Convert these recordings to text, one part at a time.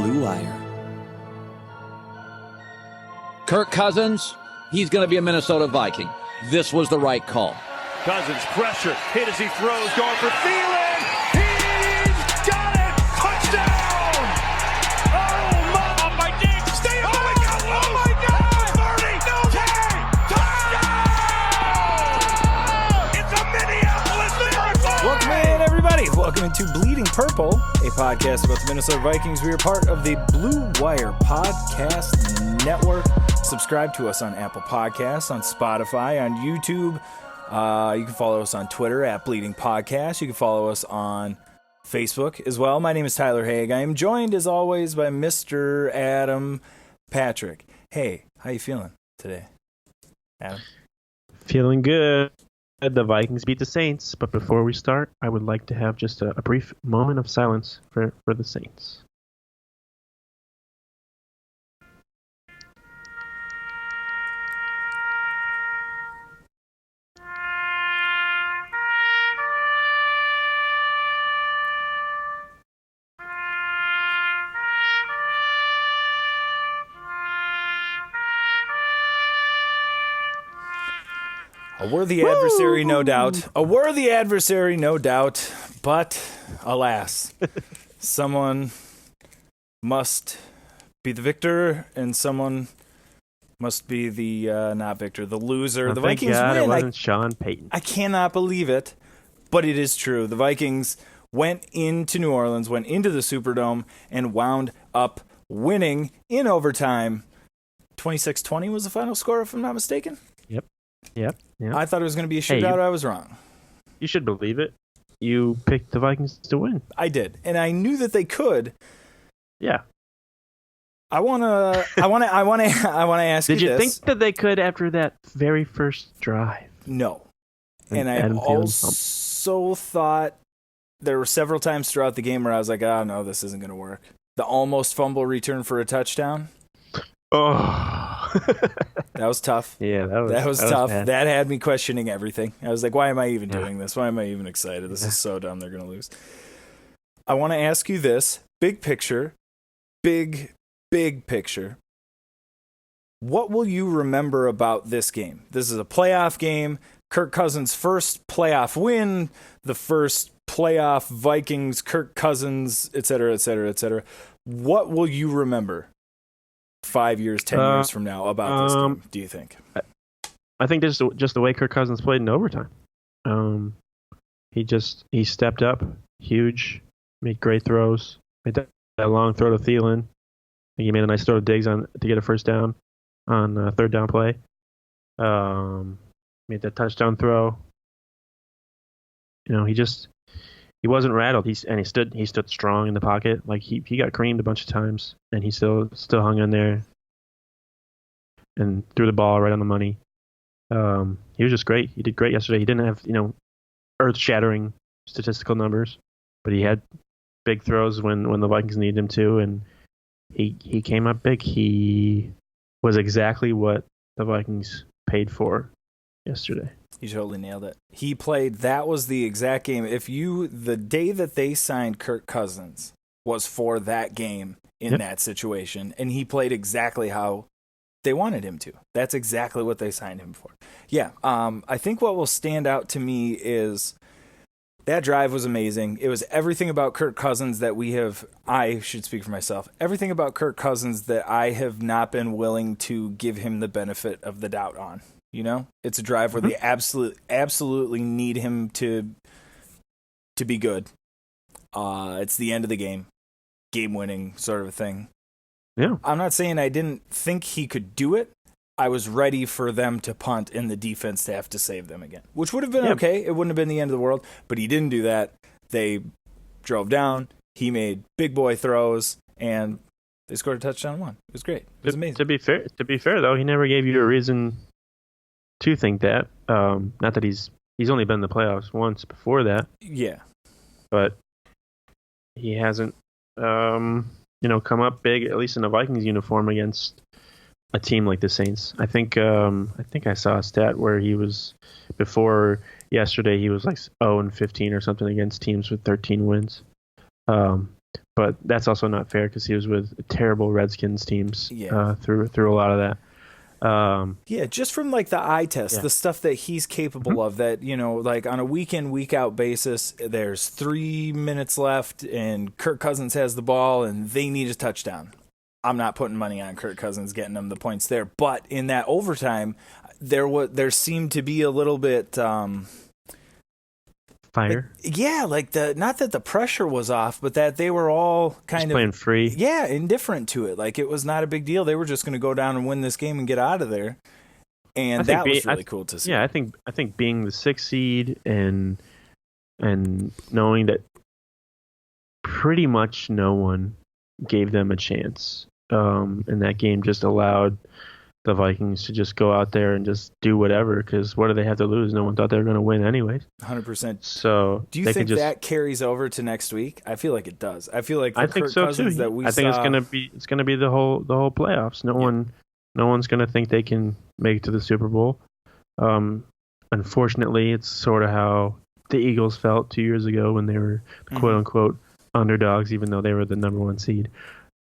Blue Wire. Kirk Cousins, he's going to be a Minnesota Viking. This was the right call. Cousins pressure, hit as he throws, going for Thielen. He's got it! Touchdown! Oh my Diggs! Stay up! Oh my God! Oh my God! 30! No touchdown! It's a Minneapolis miracle! Welcome in, everybody. Welcome into Bleeding Purple, a podcast about the Minnesota Vikings. We are part of the Blue Wire Podcast Network. Subscribe to us on Apple Podcasts, on Spotify, on YouTube. You can follow us on Twitter at Bleeding Podcast. You can follow us on Facebook as well. My name is Tyler Haig. I am joined, as always, by Mr. Adam Patrick. Hey, how you feeling today, Adam? Feeling good. The Vikings beat the Saints, but before we start, I would like to have just a brief moment of silence for the Saints. A worthy adversary, no doubt. A worthy adversary, no doubt. But, alas, someone must be the victor, and someone must be the not victor, the loser. Oh, the thank Vikings God win. It wasn't Sean Payton. I cannot believe it, but it is true. The Vikings went into New Orleans, went into the Superdome, and wound up winning in overtime. 26-20 was the final score, if I'm not mistaken. Yep. I thought it was going to be a shootout. I was wrong. You should believe it. You picked the Vikings to win. I did, and I knew that they could. Yeah. I want to ask you this. Did you think that they could after that very first drive? No. And I Adam Thielen also thought there were several times throughout the game where I was like, oh, no, this isn't going to work. The almost fumble return for a touchdown. Oh. That was tough. Yeah, that was tough. bad. That had me questioning everything. I was like, why am I even doing this? Why am I even excited? This is so dumb. They're going to lose. I want to ask you this. Big picture. Big picture. What will you remember about this game? This is a playoff game. Kirk Cousins' first playoff win. The first playoff Vikings, Kirk Cousins, et cetera, et cetera, et cetera. What will you remember 5 years, 10 years from now about this game, do you think? I think this is just the way Kirk Cousins played in overtime. He stepped up, huge, made great throws, made that long throw to Thielen. He made a nice throw to Diggs to get a first down on third down play. Made that touchdown throw. You know, he wasn't rattled. He stood strong in the pocket. Like he got creamed a bunch of times, and he still hung in there and threw the ball right on the money. He was just great. He did great yesterday. He didn't have earth-shattering statistical numbers, but he had big throws when the Vikings needed him to, and he came up big. He was exactly what the Vikings paid for yesterday. You totally nailed it. He played, that was the exact game. The day that they signed Kirk Cousins was for that game in that situation, and he played exactly how they wanted him to. That's exactly what they signed him for. Yeah, I think what will stand out to me is that drive was amazing. It was everything about Kirk Cousins that I should speak for myself, everything about Kirk Cousins that I have not been willing to give him the benefit of the doubt on. You know, it's a drive where they absolutely need him to be good. It's the end of the game winning sort of a thing. Yeah. I'm not saying I didn't think he could do it. I was ready for them to punt and the defense to have to save them again, which would have been okay. It wouldn't have been the end of the world, but he didn't do that. They drove down. He made big boy throws, and they scored a touchdown and won. It was great. It was amazing. To be fair though, he never gave you a reason to think that. Not that he's only been in the playoffs once before that. Yeah. But he hasn't come up big, at least in a Vikings uniform, against a team like the Saints. I think I saw a stat where he was, before yesterday, he was like 0-15 or something against teams with 13 wins. but that's also not fair because he was with terrible Redskins teams Yeah. through a lot of that. Yeah, just from like the eye test, Yeah. the stuff that he's capable of, that, like on a week in, week out basis, there's 3 minutes left and Kirk Cousins has the ball and they need a touchdown. I'm not putting money on Kirk Cousins getting them the points there. But in that overtime, there seemed to be a little bit, Fire. not that the pressure was off, but that they were all Just kind of playing free. yeah, indifferent to it. Like it was not a big deal. They were just going to go down and win this game and get out of there. And that was really cool to see. Yeah, I think being the 6th seed and knowing that pretty much no one gave them a chance. And that game just allowed the Vikings to just go out there and just do whatever, because what do they have to lose? No one thought they were going to win anyways. 100%. So Do you think that carries over to next week? I feel like it does. I feel like I think Kirk so Cousins too. that we I think saw, it's gonna be the whole playoffs. No one's gonna think they can make it to the Super Bowl. Unfortunately, it's sort of how the Eagles felt 2 years ago when they were quote unquote underdogs, even though they were the number 1 seed.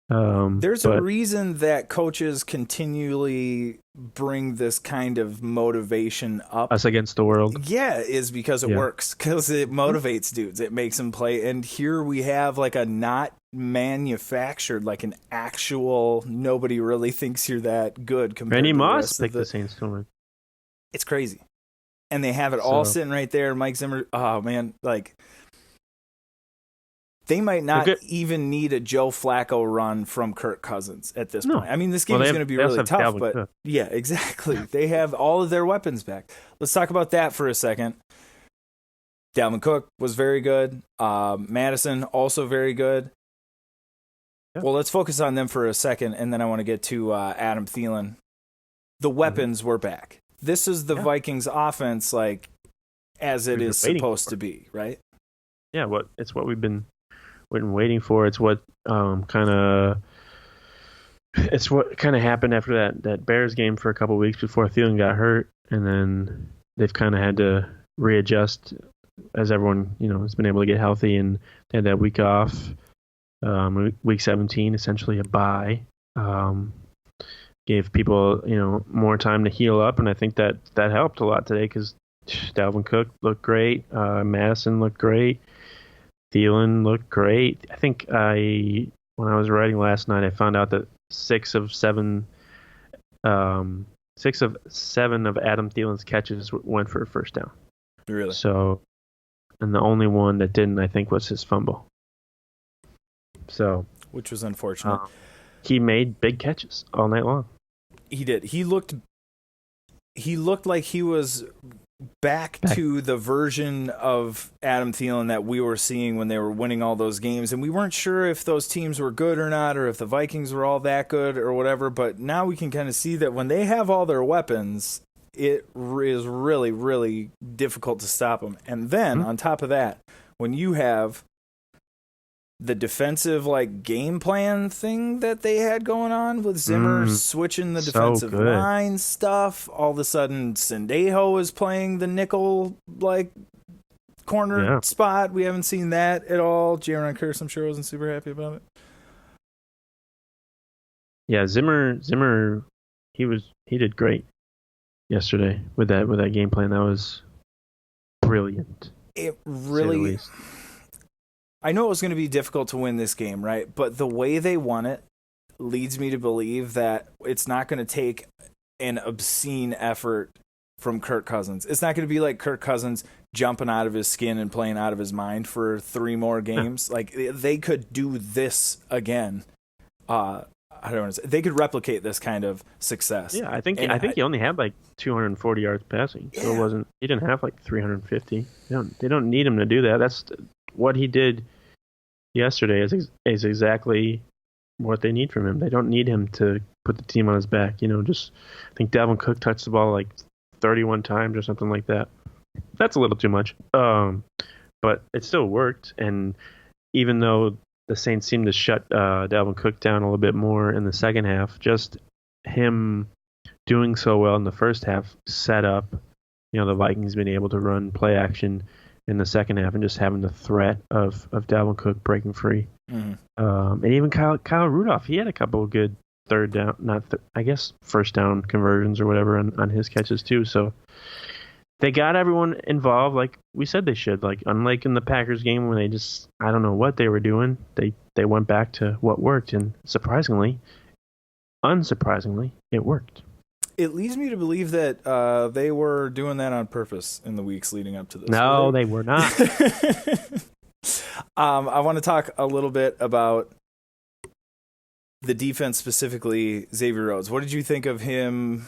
There's a reason that coaches continually bring this kind of motivation up. Us against the world. Yeah, is because it works. Because it motivates dudes. It makes them play. And here we have like a not manufactured, like an actual, nobody really thinks you're that good compared Randy to the Moss rest picked of the Saints to win. It's crazy. And they have it all So- sitting right there. Mike Zimmer, oh man, like they might not even need a Joe Flacco run from Kirk Cousins at this point. I mean, this game is going to be really tough, but yeah, exactly. They have all of their weapons back. Let's talk about that for a second. Dalvin Cook was very good. Madison also very good. Yeah. Well, let's focus on them for a second, and then I want to get to Adam Thielen. The weapons were back. This is the Vikings offense, like as it is supposed to be, right? Yeah, it's what we've been waiting for. It's what kind of happened after that Bears game for a couple of weeks before Thielen got hurt, and then they've kind of had to readjust as everyone has been able to get healthy, and they had that week off, week 17, essentially a bye. Gave people more time to heal up, and I think that helped a lot today because Dalvin Cook looked great, Madison looked great, Thielen looked great. I think when I was writing last night, I found out that 6 of 7 of Adam Thielen's catches went for a first down. Really? So, and the only one that didn't, I think, was his fumble. So, which was unfortunate. He made big catches all night long. He did. He looked like he was back to the version of Adam Thielen that we were seeing when they were winning all those games, and we weren't sure if those teams were good or not, or if the Vikings were all that good or whatever, but now we can kind of see that when they have all their weapons, it is really, really difficult to stop them. And then, on top of that, when you have the defensive game plan thing that they had going on with Zimmer switching the defensive line stuff, all of a sudden Sendejo is playing the nickel corner spot. We haven't seen that at all. Jaron Kearse, I'm sure, wasn't super happy about it. Yeah, Zimmer he did great yesterday with that game plan. That was brilliant. It really, I know it was going to be difficult to win this game, right? But the way they won it leads me to believe that it's not going to take an obscene effort from Kirk Cousins. It's not going to be like Kirk Cousins jumping out of his skin and playing out of his mind for 3 more games. Like they could do this again. I don't want to say, they could replicate this kind of success. Yeah, I think he only had 240 yards passing, so he didn't have 350. They don't need him to do that. That's what he did yesterday is exactly what they need from him. They don't need him to put the team on his back. Just I think Dalvin Cook touched the ball 31 times or something like that. That's a little too much. But it still worked. And even though the Saints seemed to shut Dalvin Cook down a little bit more in the second half, just him doing so well in the first half set up, the Vikings being able to run play action in the second half and just having the threat of Dalvin Cook breaking free. And even Kyle Rudolph, he had a couple of good third down, first down conversions or whatever on his catches too. So they got everyone involved, like we said they should. Like unlike in the Packers game when they just, I don't know what they were doing. They went back to what worked, and unsurprisingly, it worked. It leads me to believe that they were doing that on purpose in the weeks leading up to this. No, they were not. I want to talk a little bit about the defense, specifically Xavier Rhodes. What did you think of him,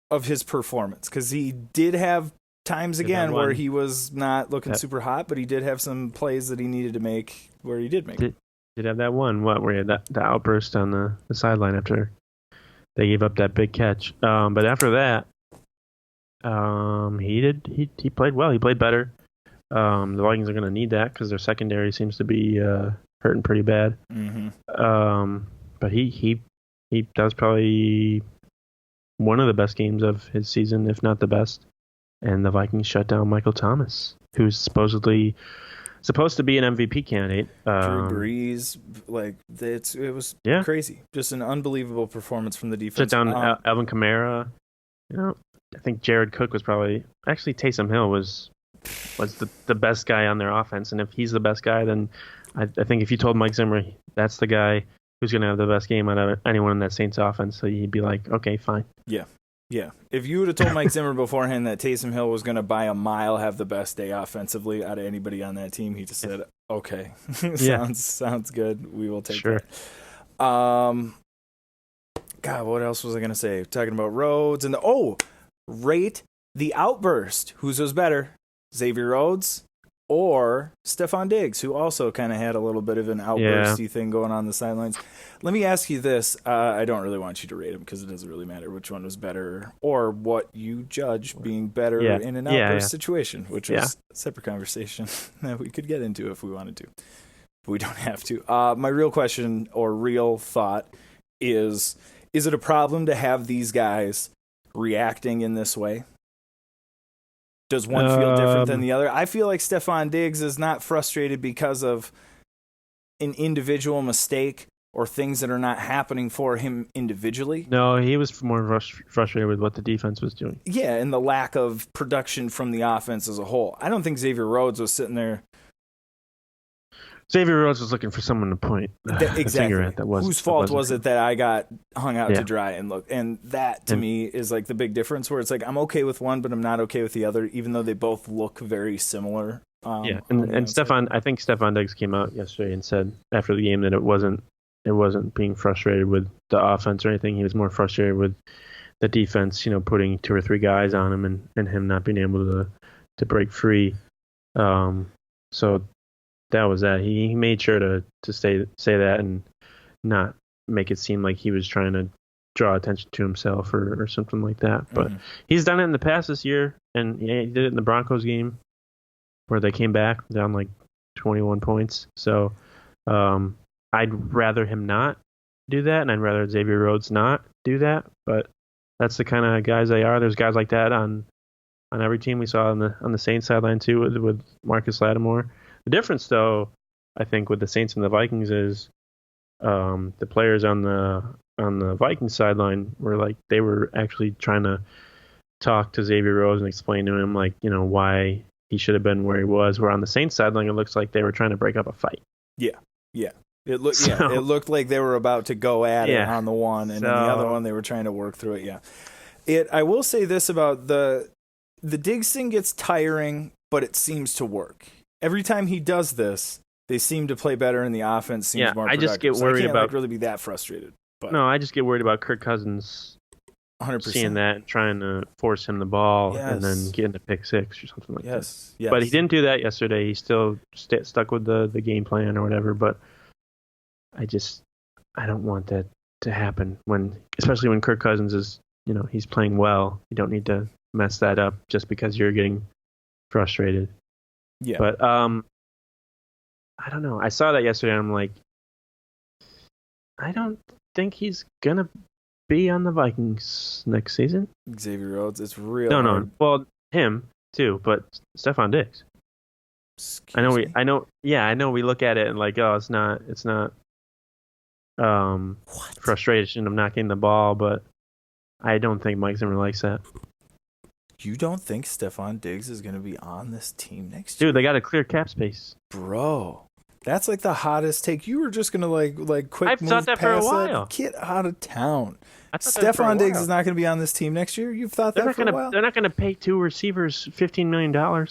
of his performance? Because he did have times again where he was not looking super hot, but he did have some plays that he needed to make where he did make it. Did have that one where he had the outburst on the sideline after they gave up that big catch. But after that, he played well. He played better. The Vikings are going to need that because their secondary seems to be hurting pretty bad. But he that was probably one of the best games of his season, if not the best. And the Vikings shut down Michael Thomas, who's supposed to be an MVP candidate. Drew Brees, it was crazy. Just an unbelievable performance from the defense. Shut down Alvin Kamara. I think Jared Cook was probably Taysom Hill was the best guy on their offense, and if he's the best guy, then I think if you told Mike Zimmer that's the guy who's going to have the best game out of anyone in that Saints offense, so he'd be like, okay, fine. Yeah. If you would have told Mike Zimmer beforehand that Taysom Hill was going to by a mile have the best day offensively out of anybody on that team, he just said, okay, sounds good. We will take that. God, what else was I going to say? Talking about Rhodes and rate the outburst. Whose was better, Xavier Rhodes or Stephon Diggs, who also kind of had a little bit of an outbursty thing going on the sidelines? Let me ask you this. I don't really want you to rate them because it doesn't really matter which one was better or what you judge being better in an outburst situation, which was a separate conversation that we could get into if we wanted to. But we don't have to. My real question or real thought is it a problem to have these guys reacting in this way? Does one feel different than the other? I feel like Stephon Diggs is not frustrated because of an individual mistake or things that are not happening for him individually. No, he was more frustrated with what the defense was doing. Yeah, and the lack of production from the offense as a whole. I don't think Xavier Rhodes was sitting there. Xavier Rhodes was looking for someone to point exactly. a finger at. Whose fault was it that I got hung out to dry and look? And that to me is like the big difference where it's like I'm okay with one, but I'm not okay with the other, even though they both look very similar. And I think Stephon Diggs came out yesterday and said after the game that it wasn't being frustrated with the offense or anything. He was more frustrated with the defense, putting 2 or 3 guys on him and him not being able to break free. So that was that. He made sure to say that and not make it seem like he was trying to draw attention to himself or something like that. But he's done it in the past this year, and he did it in the Broncos game where they came back down like 21 points. So I'd rather him not do that, and I'd rather Xavier Rhodes not do that. But that's the kind of guys they are. There's guys like that on every team. We saw on the Saints sideline too with Marcus Lattimore. The difference, though, I think with the Saints and the Vikings is the players on the Vikings sideline they were actually trying to talk to Xavier Rhodes and explain to him why he should have been where he was. Where on the Saints sideline, it looks like they were trying to break up a fight. Yeah. It looked like they were about to go at it on the one, and on the other one they were trying to work through it. Yeah. I will say this about the Diggs thing gets tiring, but it seems to work. Every time he does this, they seem to play better, and the offense seems more productive. I just get worried I can't really be that frustrated. But. No, I just get worried about Kirk Cousins 100%. Seeing that and trying to force him the ball and then getting a pick 6 or something like that. Yes. But he didn't do that yesterday. He still stuck with the game plan or whatever. But I don't want that to happen especially when Kirk Cousins is, he's playing well. You don't need to mess that up just because you're getting frustrated. Yeah. But I don't know. I saw that yesterday and I'm like, I don't think he's gonna be on the Vikings next season. Xavier Rhodes, it's real. No. Well, him too, but Stephon Diggs. I know Excuse me? I know we look at it and like, oh, it's not frustration of not getting the ball, but I don't think Mike Zimmer likes that. You don't think Stephon Diggs is going to be on this team next year? Dude, they got to clear cap space. Bro, that's like the hottest take. You were just going to like quick I've move thought that for a past while. Get out of town. I thought that for a Stephon Diggs while. is not going to be on this team next year? You've thought that for a while? They're not going to pay two receivers $15 million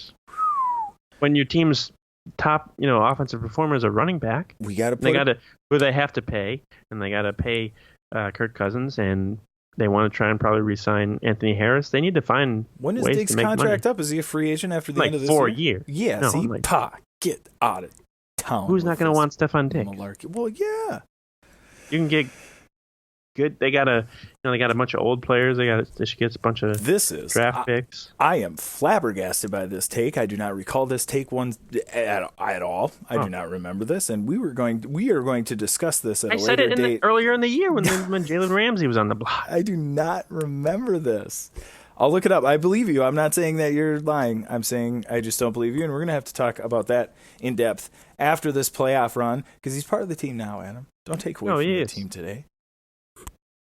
when your team's top, offensive performer is a running back. We got to They got to who they have to pay, and they got to pay Kirk Cousins, and they want to try and probably re-sign Anthony Harris. They need to find When is ways Diggs' to make contract money. up? Is he a free agent after the Like end of this 4 year? years. Yeah, No, see, like- get out of town. Who's not going to want Stephon Diggs? Malarkey? Well, yeah. You can get good. They got a bunch of old players. They should get a bunch of This is draft picks. I am flabbergasted by this take. I do not recall this take one at all. I do not remember this, and we are going to discuss this at I a said later it date. earlier in the year when Jalen Ramsey was on the block. I do not remember this. I'll look it up. I believe you. I'm not saying that you're lying. I'm saying I just don't believe you, and we're going to have to talk about that in depth after this playoff run because he's part of the team now, Adam. Don't take away No, from he the is. team today.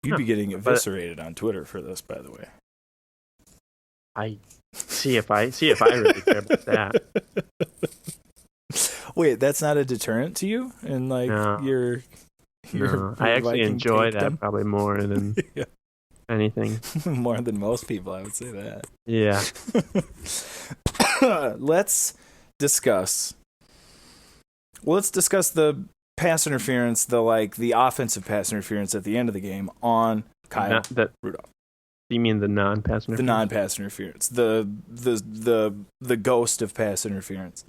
You'd No, be getting but- eviscerated on Twitter for this, by the way. I see if I really care about that. Wait, that's not a deterrent to you? And like No. your No, I actually Viking enjoy that takedom? probably more than Yeah. anything. More than most people, I would say that. Yeah. Let's discuss the pass interference, the offensive pass interference at the end of the game on Kyle Not that Rudolph. You mean the non-pass The interference? non-pass interference, the ghost of pass interference.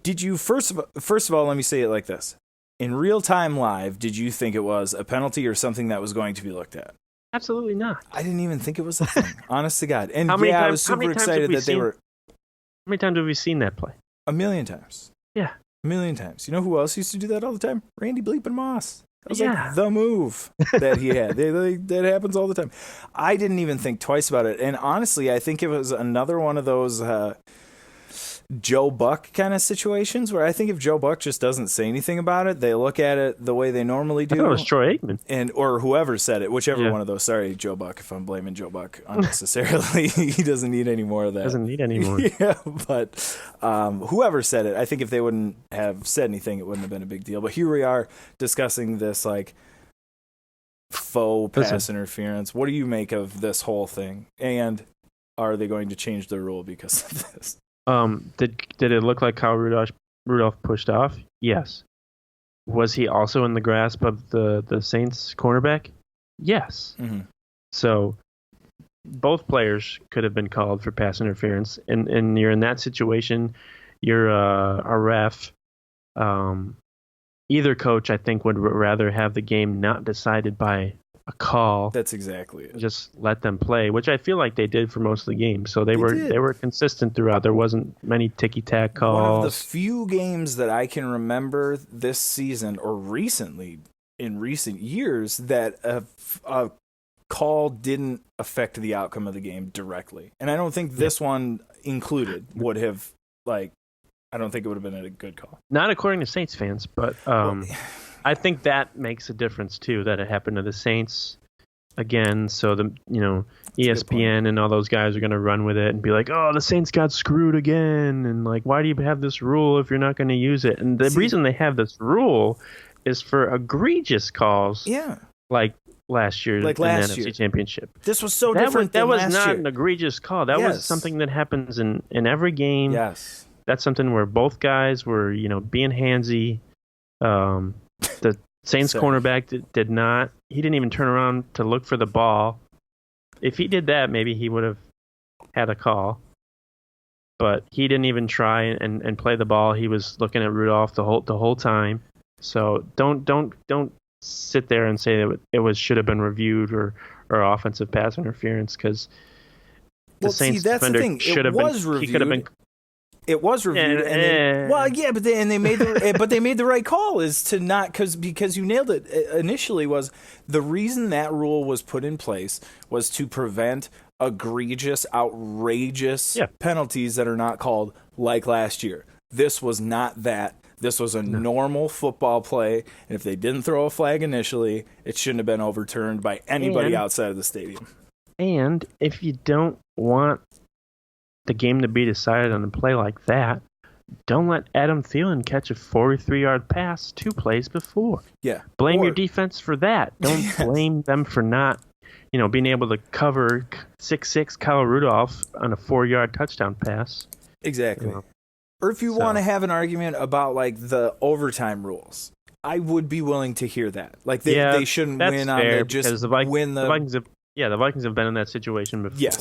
Did you first of all, let me say it like this: in real time live, did you think it was a penalty or something that was going to be looked at? Absolutely not. I didn't even think it was a thing, honest to God. And How many I times- was how super many times have excited we that they seen- were How many times have we seen that play? a million times. Yeah. A million times. You know who else used to do that all the time? Randy Bleepin' Moss. That was Yeah. like the move that he had. That happens all the time. I didn't even think twice about it. And honestly, I think it was another one of those Joe Buck kind of situations where I think if Joe Buck just doesn't say anything about it, they look at it the way they normally I thought it do. was Troy Aikman. Or whoever said it, whichever Yeah. one of those. Sorry, Joe Buck, if I'm blaming Joe Buck unnecessarily. He doesn't need any more of that. Doesn't need any more. Yeah, but whoever said it, I think if they wouldn't have said anything, it wouldn't have been a big deal. But here we are discussing this like faux pass Listen. interference. What do you make of this whole thing? And are they going to change the rule because of this? Did it look like Kyle Rudolph pushed off? Yes. Was he also in the grasp of the Saints cornerback? Yes. Mm-hmm. So both players could have been called for pass interference, and you're in that situation. You're a ref. Either coach, I think, would rather have the game not decided by a call. That's exactly it. Just let them play, which I feel like they did for most of the game. So they did. were consistent throughout. There wasn't many ticky tack calls. One of the few games that I can remember this season or recently in recent years that a call didn't affect the outcome of the game directly. And I don't think this one included would have, I don't think it would have been a good call. Not according to Saints fans, but I think that makes a difference too. That it happened to the Saints again. So ESPN and all those guys are going to run with it and be like, "Oh, the Saints got screwed again," and like, "Why do you have this rule if you're not going to use it?" And the reason they have this rule is for egregious calls, Yeah. like last year, Like in last the year. NFC Championship. This was so That different was than last not year. an egregious call. That Yes. was something that happens in every game. Yes. That's something where both guys were, being handsy. The Saints Sorry. cornerback did not. He didn't even turn around to look for the ball. If he did that, maybe he would have had a call. But he didn't even try and play the ball. He was looking at Rudolph the whole time. So don't sit there and say that it should have been reviewed or offensive pass interference because the Saints that's the defender thing. should have was been. He could have been. It was reviewed, but they made the right call is to not because you nailed it initially was the reason that rule was put in place was to prevent egregious, outrageous Yeah. penalties that are not called like last year. This was not that. This was a normal football play, and if they didn't throw a flag initially, it shouldn't have been overturned by anybody outside of the stadium. And if you don't want the game to be decided on a play like that, don't let Adam Thielen catch a 43-yard pass 2 plays before. Yeah. Blame Or- your defense for that. Don't Yes. blame them for not, being able to cover 6'6" Kyle Rudolph on a 4-yard touchdown pass. Exactly. You know. Or if you So- want to have an argument about like the overtime rules, I would be willing to hear that. Like they shouldn't that's win on fair the just because the win the Vikings have been in that situation before. Yes.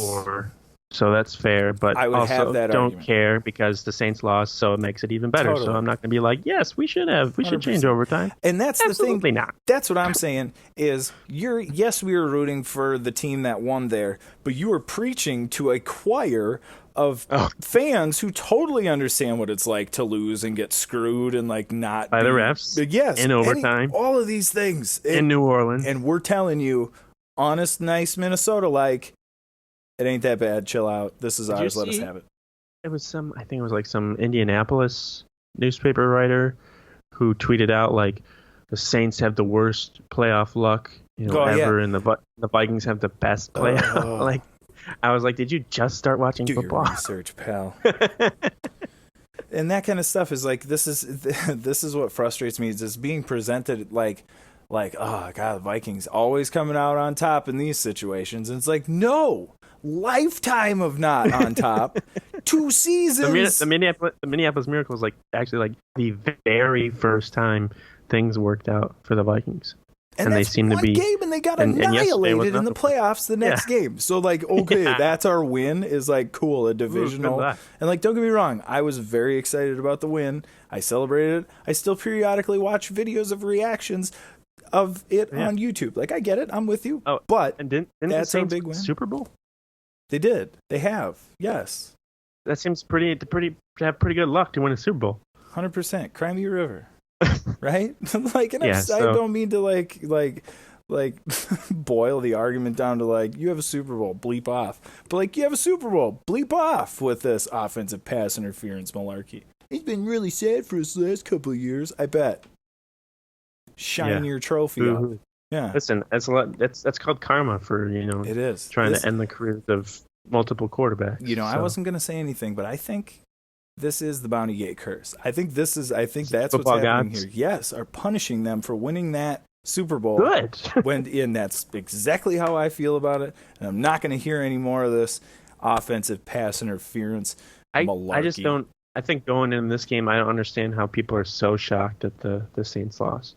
So that's fair, but I would also have that don't argument. care because the Saints lost, so it makes it even better. Totally. So I'm not going to be like, yes, we should change 100%. overtime. And that's the thing. Absolutely not. That's what I'm saying is yes, we were rooting for the team that won there, but you were preaching to a choir of fans who totally understand what it's like to lose and get screwed and like not By the refs. Yes. In overtime. all of these things. In New Orleans. And we're telling you, honest, nice Minnesota, like, it ain't that bad. Chill out. This is Did you ours. Let us see- have it. It was some Indianapolis newspaper writer who tweeted out like the Saints have the worst playoff luck ever, and the Vikings have the best playoff. Like, I was like, did you just start watching Do football? your research, pal. And that kind of stuff is like this is what frustrates me. Is it's being presented like oh god, the Vikings always coming out on top in these situations, and it's like no, lifetime of not on top, 2 seasons. The Minneapolis Miracle was actually the very first time things worked out for the Vikings. And they that's seem to one be game, and they got and yesterday was annihilated in the nothing. playoffs the next game. So like, okay, Yeah. that's our win. Is like cool, a divisional. luck. And like, don't get me wrong, I was very excited about the win. I celebrated it. I still periodically watch videos of reactions of it on YouTube. Like, I get it. I'm with you. Oh, but And didn't the that's our Saints big win win. Super Bowl? They did. They have. Yes, That seems to have pretty good luck to win a Super Bowl. 100%. Cry me a river. Right? Like, and Yeah, I don't mean to like boil the argument down to like, you have a Super Bowl, bleep off. But like, you have a Super Bowl, bleep off with this offensive pass interference malarkey. He's been really sad for his last couple of years, I bet. Shine Yeah. your trophy up. Boo-hoo. Yeah, Listen, that's a lot. That's called karma for it is. trying This- to end the careers of multiple quarterbacks. I So, wasn't going to say anything, but I think this is the Bounty Gate curse. I think that's what's Football happening gods? here. Yes, are punishing them for winning that Super Bowl. good. And that's exactly how I feel about it. And I'm not going to hear any more of this offensive pass interference malarkey. I just don't. I think going in this game, I don't understand how people are so shocked that the Saints lost,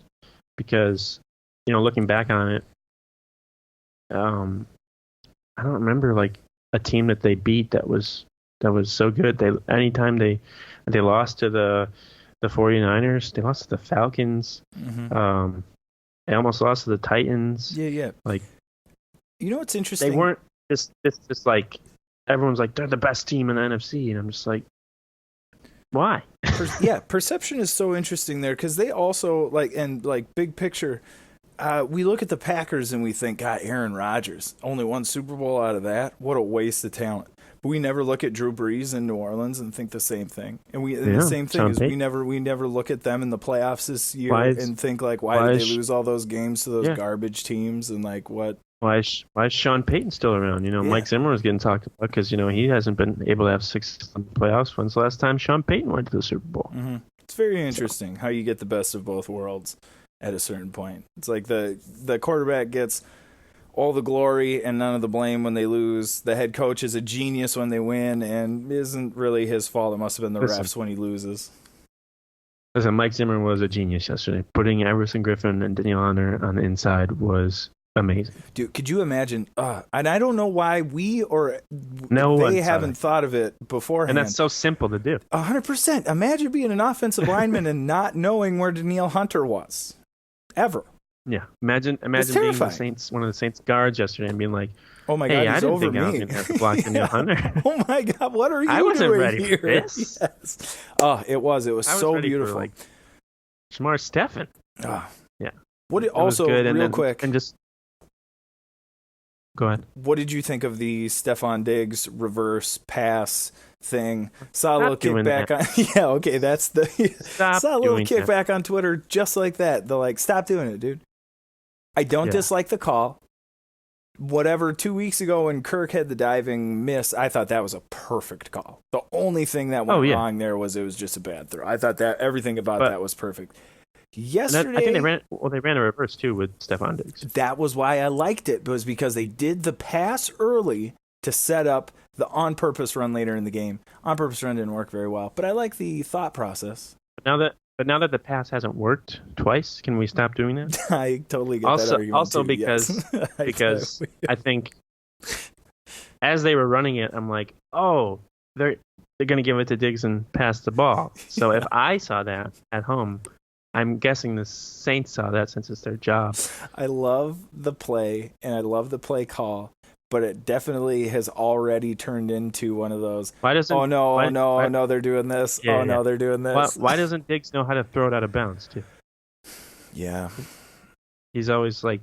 because looking back on it, I don't remember like a team that they beat that was so good. Anytime they lost to the 49ers, they lost to the Falcons. Mhm. They almost lost to the Titans. Yeah. Like, What's interesting? they weren't just like everyone's like they're the best team in the NFC, and I'm just like, why? Perception is so interesting there because they also big picture. We look at the Packers and we think, God, Aaron Rodgers only won Super Bowl out of that. What a waste of talent. But we never look at Drew Brees in New Orleans and think the same thing. And the same thing Sean is Payton. we never look at them in the playoffs this year and think like, why why did is- they lose all those games to those Yeah. garbage teams and like what? Why is Sean Payton still around? Mike Zimmer was getting talked about because he hasn't been able to have success in the playoffs. When's the last time Sean Payton went to the Super Bowl? Mm-hmm. It's very interesting how you get the best of both worlds at a certain point. It's like the quarterback gets all the glory and none of the blame when they lose. The head coach is a genius when they win, and isn't really his fault. It must have been the Listen. refs when he loses. Listen, Mike Zimmer was a genius yesterday. Putting Everson Griffin and Daniel Hunter on the inside was amazing. Dude, could you imagine? And I don't know why No they one haven't thought of it beforehand. And that's so simple to do. 100%. Imagine being an offensive lineman and not knowing where Danielle Hunter was. Ever. Yeah, imagine being terrifying. one of the Saints guards yesterday and being like, Oh my "Hey, God, I he's didn't over think I was me. going to have to block Daniel Hunter." Oh my God, what are you I wasn't doing ready here? for this. Yes. Oh, it was. It was I was so ready for, beautiful. Shamar Stephen. Ah. Yeah. What it It was also good. And real then, quick. and just Go ahead. What did you think of the Stephon Diggs reverse pass thing? Saw a little kickback on. Yeah, okay, that's the. Saw a little kickback on Twitter just like that. They're like, stop doing it, dude. I don't dislike the call. Whatever, 2 weeks ago when Kirk had the diving miss, I thought that was a perfect call. The only thing that went wrong there was it was just a bad throw. I thought that everything about that was perfect. Yesterday, I think they ran a reverse too with Stephon Diggs. That was why I liked it, was because they did the pass early to set up the on-purpose run later in the game. On-purpose run didn't work very well, but I like the thought process. But now that the pass hasn't worked twice, can we stop doing that? I totally get that argument also too, because yes. because I think as they were running it, I'm like, oh, they're going to give it to Diggs and pass the ball. So if I saw that at home, I'm guessing the Saints saw that since it's their job. I love the play and I love the play call, but it definitely has already turned into one of those. Why doesn't? Oh no, they're doing this. Yeah, no, they're doing this. Why doesn't Diggs know how to throw it out of bounds too? Yeah, he's always like,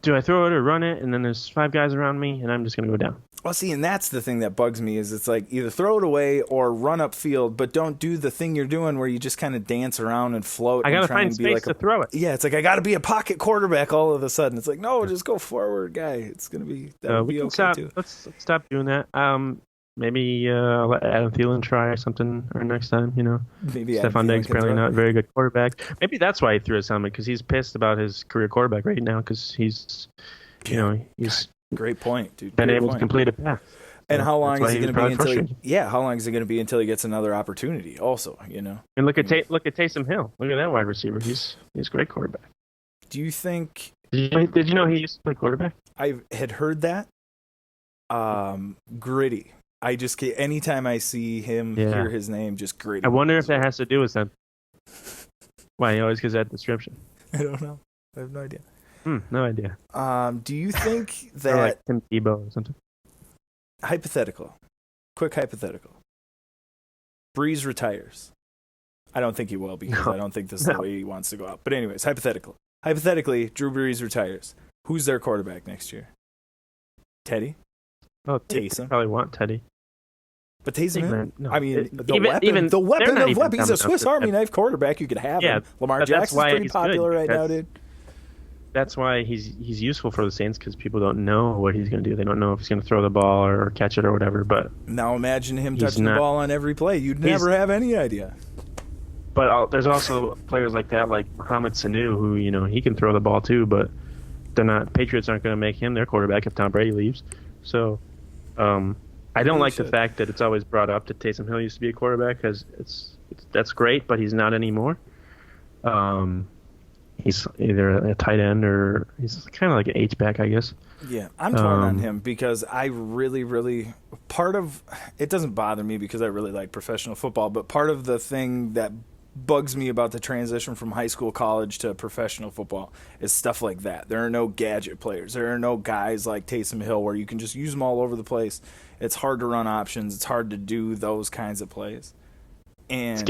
do I throw it or run it? And then there's 5 guys around me, and I'm just gonna go down. Well, see, and that's the thing that bugs me is it's like either throw it away or run upfield, but don't do the thing you're doing where you just kind of dance around and float. I gotta find space to throw it. Yeah, it's like I gotta be a pocket quarterback all of a sudden. It's like no, just go forward, guy. It's gonna be that'll be okay too. Let's stop doing that. Maybe let Adam Thielen try something or next time. Maybe Stephon Diggs apparently not a very good quarterback. Maybe that's why he threw his helmet, because he's pissed about his career quarterback right now because he's great point, dude. Been able to complete a pass. And how long is it going to be until? How long is it going to be until he gets another opportunity? Also, And look at Taysom Hill. Look at that wide receiver. He's a great quarterback. Do you think? Did you know he used to play quarterback? I had heard that. Gritty. I just anytime I see him, hear his name, just gritty. I wonder if that has to do with something. Why he always gives that description? I don't know. I have no idea. No idea. Do you think that like Tim Tebow or something? Hypothetical. Quick hypothetical. Breeze retires. I don't think he will because I don't think this is the way he wants to go out. But anyways, hypothetical. Hypothetically, Drew Brees retires. Who's their quarterback next year? Teddy? Oh, Taysom. Probably want Teddy. But Taysom, no. I mean, the weapon of weapons. He's a Swiss Army knife quarterback. You could have him. Lamar Jackson's pretty popular right now, dude. That's why he's useful for the Saints, because people don't know what he's going to do. They don't know if he's going to throw the ball or catch it or whatever. But now imagine him touching the ball on every play. You'd never have any idea. But there's also players like that, like Mohamed Sanu, who he can throw the ball too. But they're not. Patriots aren't going to make him their quarterback if Tom Brady leaves. So I don't like the fact that it's always brought up that Taysom Hill used to be a quarterback, because that's great, but he's not anymore. He's either a tight end or he's kind of like an H-back, I guess. Yeah, I'm torn on him because I really, really part of it doesn't bother me because I really like professional football, but part of the thing that bugs me about the transition from high school, college to professional football is stuff like that. There are no gadget players. There are no guys like Taysom Hill where you can just use them all over the place. It's hard to run options. It's hard to do those kinds of plays. And it's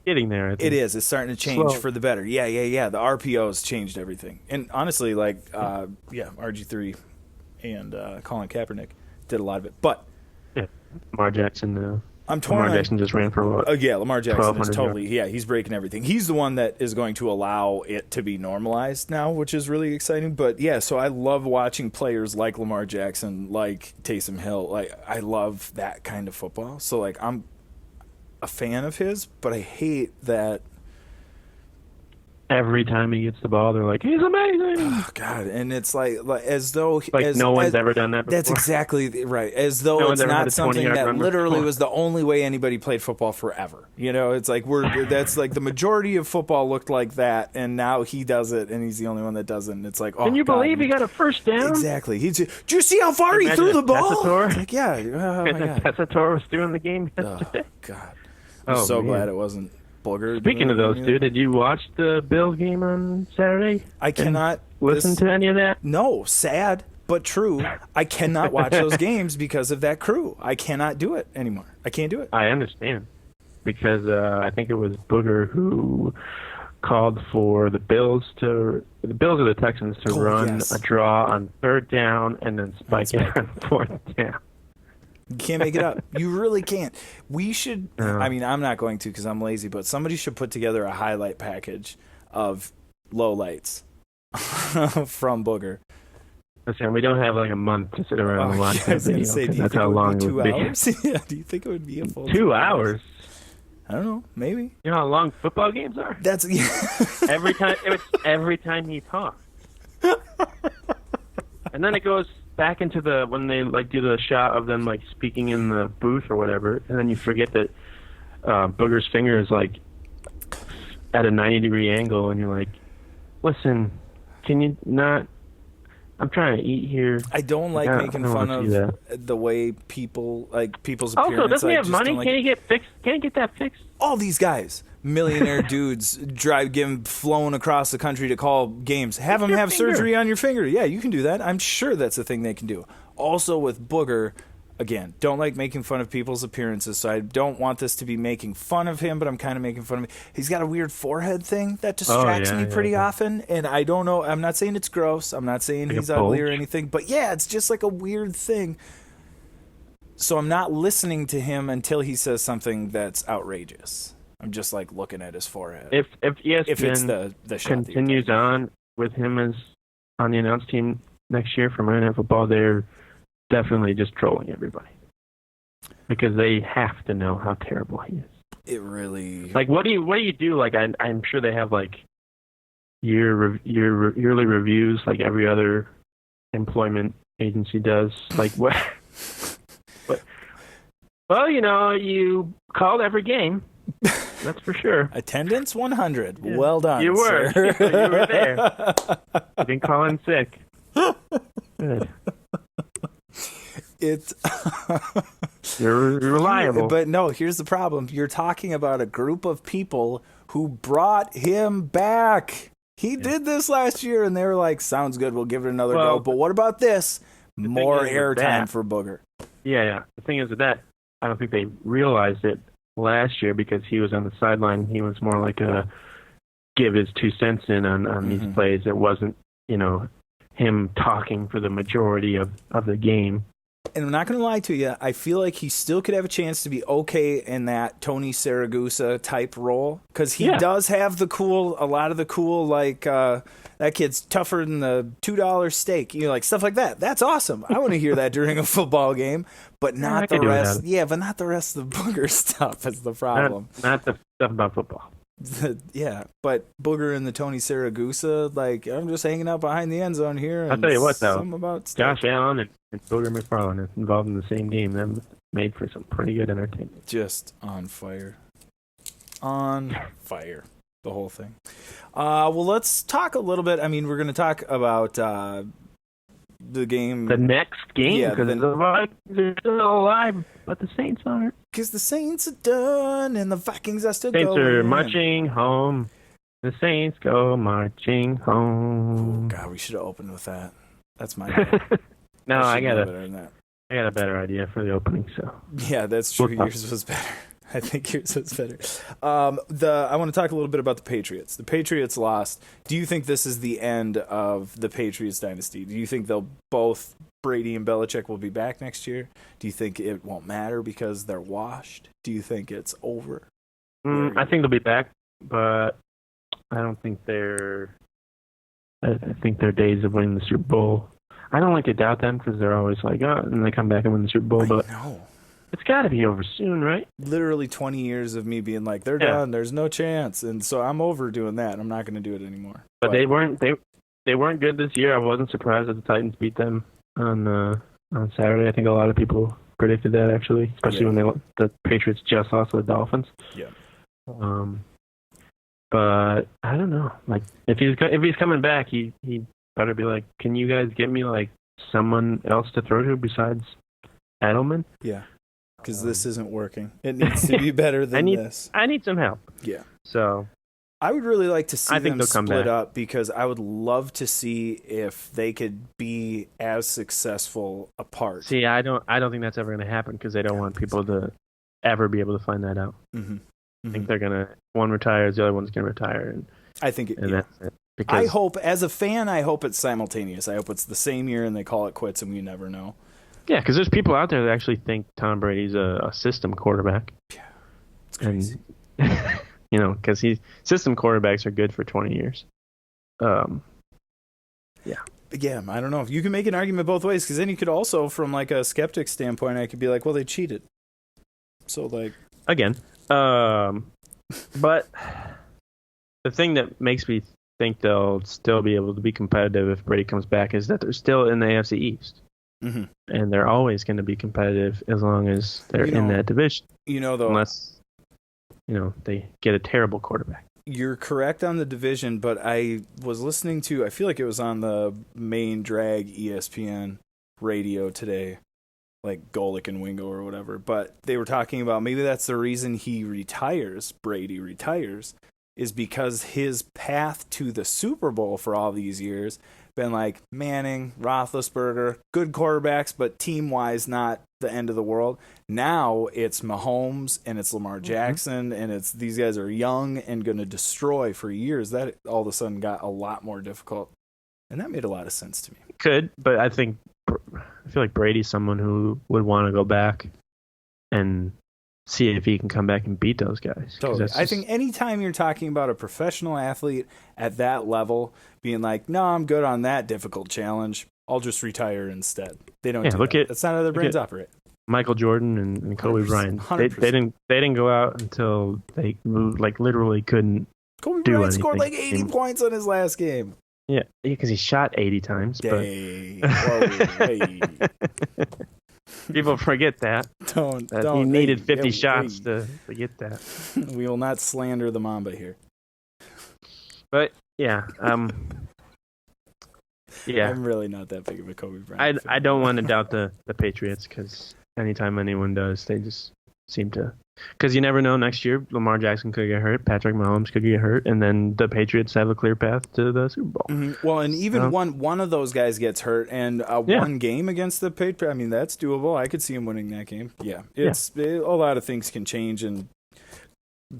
getting there. I think. It is. It's starting to change for the better. Yeah. The RPOs changed everything. And honestly, RG3 and Colin Kaepernick did a lot of it. But Lamar Jackson. I'm torn. Lamar Jackson just ran for what? Lamar Jackson is totally. Yeah, he's breaking everything. He's the one that is going to allow it to be normalized now, which is really exciting. But yeah, so I love watching players like Lamar Jackson, like Taysom Hill. Like I love that kind of football. So like I'm a fan of his, but I hate that every time he gets the ball, they're like, he's amazing. Oh, God. And it's like as though no one's ever done that before. That's exactly right. As though it's not something that literally was the only way anybody played football forever. It's like that's like the majority of football looked like that, and now he does it, and he's the only one that doesn't. It's like, can you believe he got a first down? Exactly. Did you see how far he threw the ball? Like, yeah. Oh, my God. Pesatore was doing the game yesterday. Oh, God. I'm so glad it wasn't Booger. Speaking of those, dude, did you watch the Bills game on Saturday? I cannot listen to any of that. No, sad but true. I cannot watch those games because of that crew. I cannot do it anymore. I can't do it. I understand, because I think it was Booger who called for the Bills or the Texans to run a draw on 3rd down and then spike it on 4th down. You can't make it up. You really can't. We should. No. I mean, I'm not going to because I'm lazy. But somebody should put together a highlight package of lowlights from Booger. Listen, we don't have like a month to sit around and watch I was that going video. to say, do you That's think how it long would be it 2 would be. hours? Yeah. Do you think it would be a full 2 hours? I don't know. Maybe. You know how long football games are? That's Every time he talks. And then it goes back into when they like do the shot of them like speaking in the booth or whatever, and then you forget that Booger's finger is like at a 90-degree angle, and you're like, listen, can you not? I'm trying to eat here. I don't like making fun of the way people's appearance. Also, doesn't he have just money? don't like- Can he get fixed? Can he get that fixed? all these guys, millionaire dudes, flown across the country to call games. Have them have surgery on your finger. Yeah, you can do that. I'm sure that's a thing they can do. Also with Booger, again, don't like making fun of people's appearances, so I don't want this to be making fun of him, but I'm kind of making fun of him. He's got a weird forehead thing that distracts me pretty often, and I don't know. I'm not saying it's gross. I'm not saying like he's a ugly or bulge? anything, but yeah, it's just like a weird thing. So I'm not listening to him until he says something that's outrageous. I'm just like looking at his forehead. If ESPN If it's the shot that you're continues on with him as on the announce team next year for Monday Night Football, they're definitely just trolling everybody because they have to know how terrible he is. It really Like, what do you do? Like, I'm sure they have like yearly reviews, like every other employment agency does. Like what? Well, you called every game. That's for sure. attendance 100. Yeah. Well done. You were. Sir. You were there. You didn't call in sick. Good. It's You're reliable. But no, here's the problem. You're talking about a group of people who brought him back. He did this last year, and they were like, sounds good, we'll give it another go. But what about this? More airtime for Booger. Yeah. The thing is with that, I don't think they realized it last year because he was on the sideline. He was more like a give his 2 cents in on these plays. It wasn't, him talking for the majority of the game. And I'm not going to lie to you, I feel like he still could have a chance to be okay in that Tony Saragusa type role because he does have a lot of the cool, like, that kid's tougher than the $2 steak, like stuff like that. That's awesome. I want to hear that during a football game, but not the rest. Yeah, but not the rest of the Booger stuff is the problem. Not the stuff about football. Yeah, but Booger and the Tony Saragusa, like, I'm just hanging out behind the end zone here. And I'll tell you what, though. something about stuff. Josh Allen and Booger McFarland are involved in the same game. That made for some pretty good entertainment. Just on fire. On fire. The whole thing. Well, let's talk a little bit. I mean, we're going to talk about the game. The next game, because Yeah, the Vikings are still alive, but the Saints aren't. Because the Saints are done and the Vikings are still Saints going. are marching home. The Saints go marching home. Oh, God, we should have opened with that. That's my bad. No, I got better than that. a better idea for the opening. So Yeah, that's true. Yours was better. I think yours was better. I want to talk a little bit about the Patriots. The Patriots lost. Do you think this is the end of the Patriots dynasty? Do you think both Brady and Belichick will be back next year? Do you think it won't matter because they're washed? Do you think it's over? I think they'll be back, but I don't think I think their days of winning the Super Bowl. I don't like to doubt them because they're always like, and they come back and win the Super Bowl. But no. It's got to be over soon, right? Literally 20 years of me being like, they're done. There's no chance. And so I'm over doing that. I'm not going to do it anymore. But they weren't good this year. I wasn't surprised that the Titans beat them on Saturday. I think a lot of people predicted that, actually, especially when the Patriots just lost to the Dolphins. Yeah. But I don't know. Like, if he's coming back, he better be like, can you guys get me like someone else to throw to besides Edelman? Yeah. Because this isn't working. It needs to be better than this. I need some help. Yeah. So I would really like to see them split back. up because I would love to see if they could be as successful apart. See, I don't think that's ever going to happen because they don't want people to ever be able to find that out. Mm-hmm. I think they're going to one retires, the other one's going to retire, and I think and yeah. that's it. Because I hope, as a fan, I hope it's simultaneous. I hope it's the same year and they call it quits and we never know. yeah, because there's people out there that actually think Tom Brady's a system quarterback. Yeah, it's crazy. And because system quarterbacks are good for 20 years. Yeah, I don't know. If you can make an argument both ways, because then you could also, from like a skeptic standpoint, I could be like, well, they cheated. So like Again, but the thing that makes me think they'll still be able to be competitive if Brady comes back is that they're still in the AFC East. Mm-hmm. And they're always going to be competitive as long as they're in that division. Though, unless, they get a terrible quarterback. You're correct on the division, but I was listening to, I feel like it was on the main drag ESPN radio today, like Golick and Wingo or whatever, but they were talking about maybe that's the reason Brady retires, is because his path to the Super Bowl for all these years been like Manning, Roethlisberger, good quarterbacks, but team-wise not the end of the world. Now it's Mahomes and it's Lamar Jackson, and it's these guys are young and going to destroy for years. That all of a sudden got a lot more difficult, and that made a lot of sense to me. Could, but I feel like Brady's someone who would want to go back and see if he can come back and beat those guys. Totally. I think anytime you're talking about a professional athlete at that level being like, no, I'm good on that difficult challenge, I'll just retire instead. They don't do that. That's not how their brains operate. Michael Jordan and Kobe 100%, Bryant. They didn't go out until they literally couldn't Kobe do Bryant anything. scored like 80 points on his last game. Yeah, because he shot 80 times. Dang. Hey. People forget that. He needed 50 shots to get that. We will not slander the Mamba here. But yeah, yeah. I'm really not that big of a Kobe Bryant fan. I don't want to doubt the Patriots, because anytime anyone does, they just seem to. Because you never know. Next year, Lamar Jackson could get hurt, Patrick Mahomes could get hurt, and then the Patriots have a clear path to the Super Bowl. Mm-hmm. Well, and even one of those guys gets hurt, and one game against the Patriots, I mean, that's doable. I could see him winning that game. Yeah, a lot of things can change, and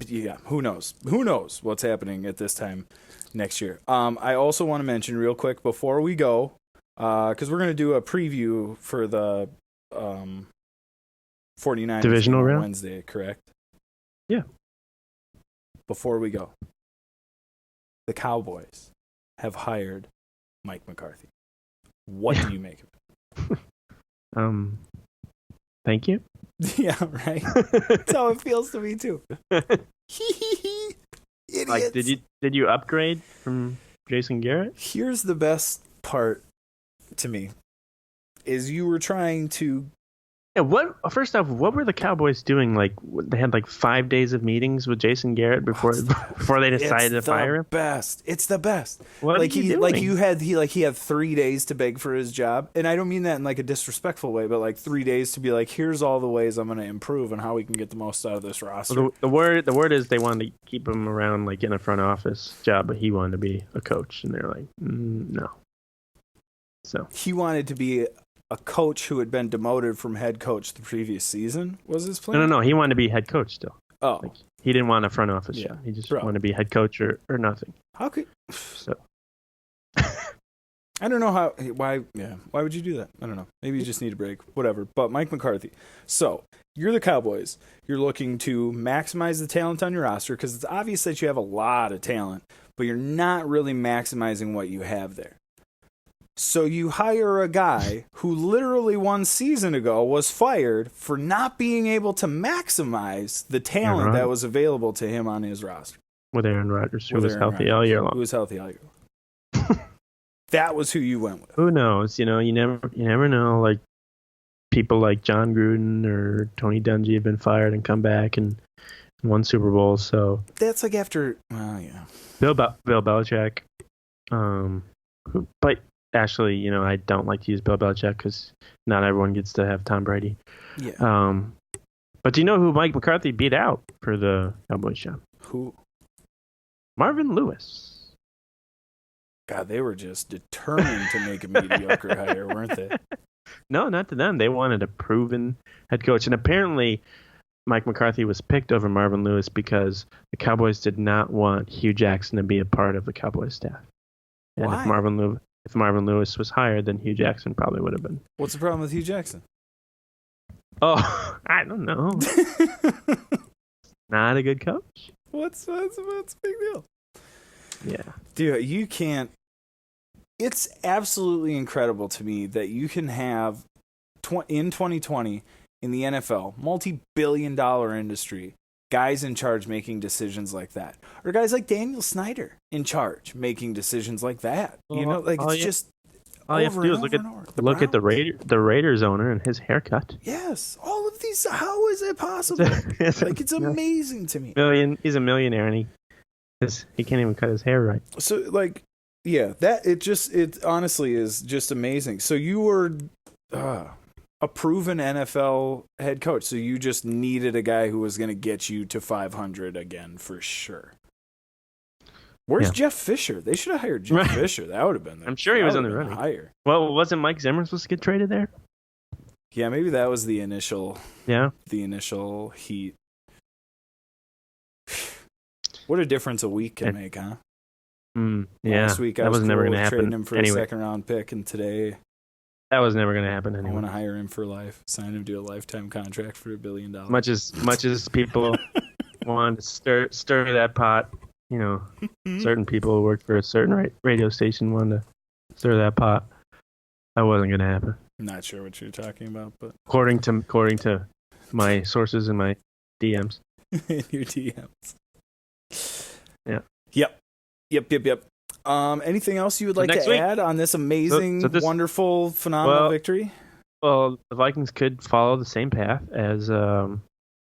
yeah, who knows? Who knows what's happening at this time next year? I also want to mention real quick before we go, because we're going to do a preview for the 49ers divisional round Wednesday, correct? Yeah. Before we go, the Cowboys have hired Mike McCarthy. What do you make of it? Thank you. Yeah, right. That's how it feels to me too. Idiots. Like, did you upgrade from Jason Garrett? Here's the best part to me: is you were trying to. Yeah, first off, what were the Cowboys doing? Like, they had like 5 days of meetings with Jason Garrett before they decided to fire him. It's the best. What like he doing? He had 3 days to beg for his job, and I don't mean that in like a disrespectful way, but like 3 days to be like, here's all the ways I'm going to improve and how we can get the most out of this roster. Well, the word is they wanted to keep him around like in a front office job, but he wanted to be a coach, and they're like, no. So he wanted to be a coach who had been demoted from head coach the previous season was his plan? No. He wanted to be head coach still. Oh. Like, he didn't want a front office job. He just wanted to be head coach or nothing. How could... So. I don't know why would you do that? I don't know. Maybe you just need a break. Whatever. But Mike McCarthy. So, you're the Cowboys. You're looking to maximize the talent on your roster because it's obvious that you have a lot of talent, but you're not really maximizing what you have there. So you hire a guy who literally 1 season ago was fired for not being able to maximize the talent that was available to him on his roster. With Aaron Rodgers, who was healthy all year long. Who was healthy all year long. That was who you went with. Who knows? You never know. Like, people like John Gruden or Tony Dungy have been fired and come back and won Super Bowls. So that's like after, yeah. Bill Belichick. But actually, I don't like to use Bill Belichick because not everyone gets to have Tom Brady. Yeah. But do you know who Mike McCarthy beat out for the Cowboys job? Who? Marvin Lewis. God, they were just determined to make a mediocre hire, weren't they? No, not to them. They wanted a proven head coach. And apparently, Mike McCarthy was picked over Marvin Lewis because the Cowboys did not want Hugh Jackson to be a part of the Cowboys staff. And Why? if Marvin Lewis was hired, then Hugh Jackson probably would have been. What's the problem with Hugh Jackson? Oh, I don't know. Not a good coach. What's the big deal? Yeah. Dude, you can't. It's absolutely incredible to me that you can have in 2020 in the NFL, multi-billion-dollar industry, guys in charge making decisions like that, or guys like Daniel Snyder in charge making decisions like that. You know, like it's just all you have to do is look at the Raiders owner and his haircut. Yes, all of these. How is it possible? Like it's amazing to me. He's a millionaire and he can't even cut his hair right. So like, yeah, it honestly is just amazing. So you were a proven NFL head coach, so you just needed a guy who was going to get you to 500 again for sure. Where's Jeff Fisher? They should have hired Jeff Fisher. That would have been. I'm sure he was in the running. Higher. Well, wasn't Mike Zimmer supposed to get traded there? Yeah, maybe that was the initial. Yeah. The initial heat. What a difference a week can make, huh? Yeah. Last week I was never going to happen. Trading him for a second round pick, and today that was never going to happen anyway. I want to hire him for life. Sign him to a lifetime contract for $1 billion. Much as people want to stir that pot, you know, certain people who work for a certain radio station wanted to stir that pot. That wasn't going to happen. Not sure what you're talking about, but according to my sources and my DMs. In your DMs. Yeah. Yep. Anything else you would like to add on this amazing, wonderful, phenomenal victory? Well, the Vikings could follow the same path as their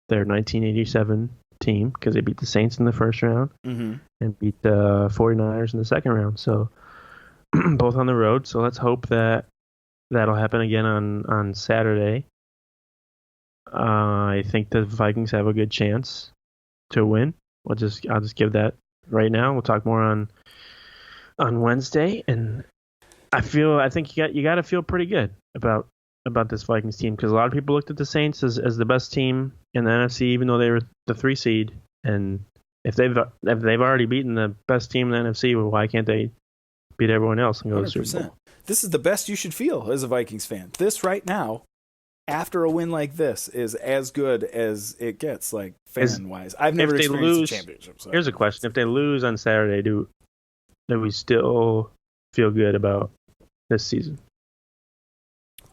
1987 team because they beat the Saints in the first round and beat the 49ers in the second round. So both on the road. So let's hope that that'll happen again on Saturday. I think the Vikings have a good chance to win. I'll just give that right now. We'll talk more on Wednesday, and I think you got to feel pretty good about this Vikings team because a lot of people looked at the Saints as the best team in the NFC, even though they were the 3 seed. And if they've already beaten the best team in the NFC, well, why can't they beat everyone else and go to the Super Bowl? This is the best you should feel as a Vikings fan. This right now, after a win like this, is as good as it gets, like fan-wise. I've never experienced a championship. So. Here's a question: if they lose on Saturday, do we still feel good about this season?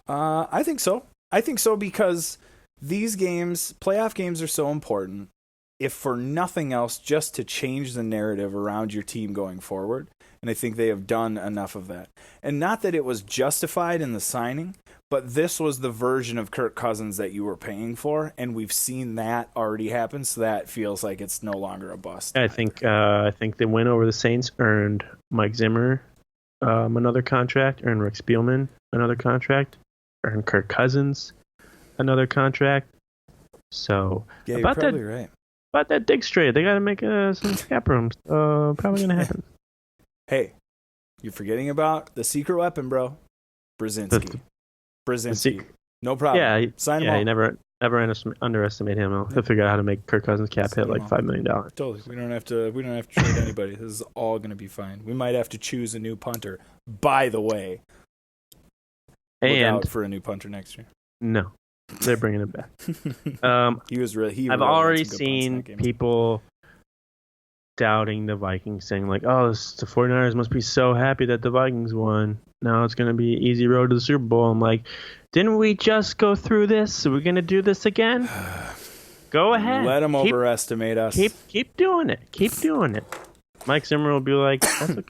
I think so. I think so because these games, playoff games, are so important. If for nothing else, just to change the narrative around your team going forward. And I think they have done enough of that. And not that it was justified in the signing, but this was the version of Kirk Cousins that you were paying for, and we've seen that already happen, so that feels like it's no longer a bust. I think the win over the Saints earned Mike Zimmer another contract, earned Rick Spielman another contract, earned Kirk Cousins another contract. So yeah, you're probably right. About that Diggs trade, they got to make some cap room. Probably going to happen. Hey, you're forgetting about the secret weapon, bro. Brzezinski. No problem. Yeah, sign him. Yeah, you never underestimate him. He'll figure out how to make Kirk Cousins cap hit like $5 million. Totally. We don't have to trade anybody. This is all going to be fine. We might have to choose a new punter. By the way, look out for a new punter next year. No, they're bringing it back. I've already seen people doubting the Vikings, saying like, "Oh, the 49ers must be so happy that the Vikings won. Now it's going to be an easy road to the Super Bowl." I'm like, didn't we just go through this? So we're going to do this again? Go ahead. Let them overestimate us. Keep doing it. Keep doing it. Mike Zimmer will be like, that's okay.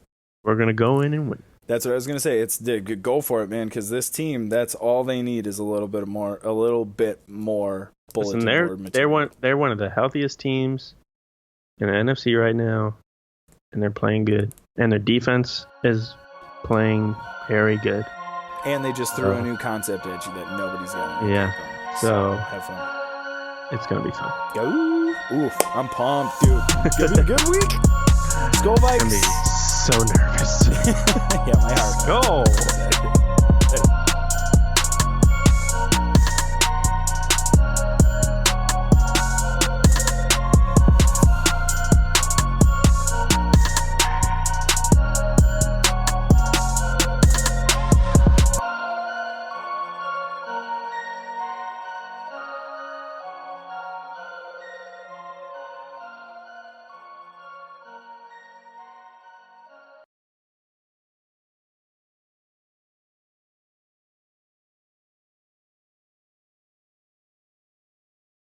We're going to go in and win. That's what I was going to say. It's go for it, man, because this team, that's all they need is a little bit more bulletin board material. They're one of the healthiest teams in the NFC right now, and they're playing good. And their defense is playing very good. And they just threw a new concept at you that nobody's got. Yeah. So have fun. It's going to be fun. Oof. I'm pumped, dude. It's been a good week. Let's go, Vikes. I'm so nervous. Yeah, my heart. Go.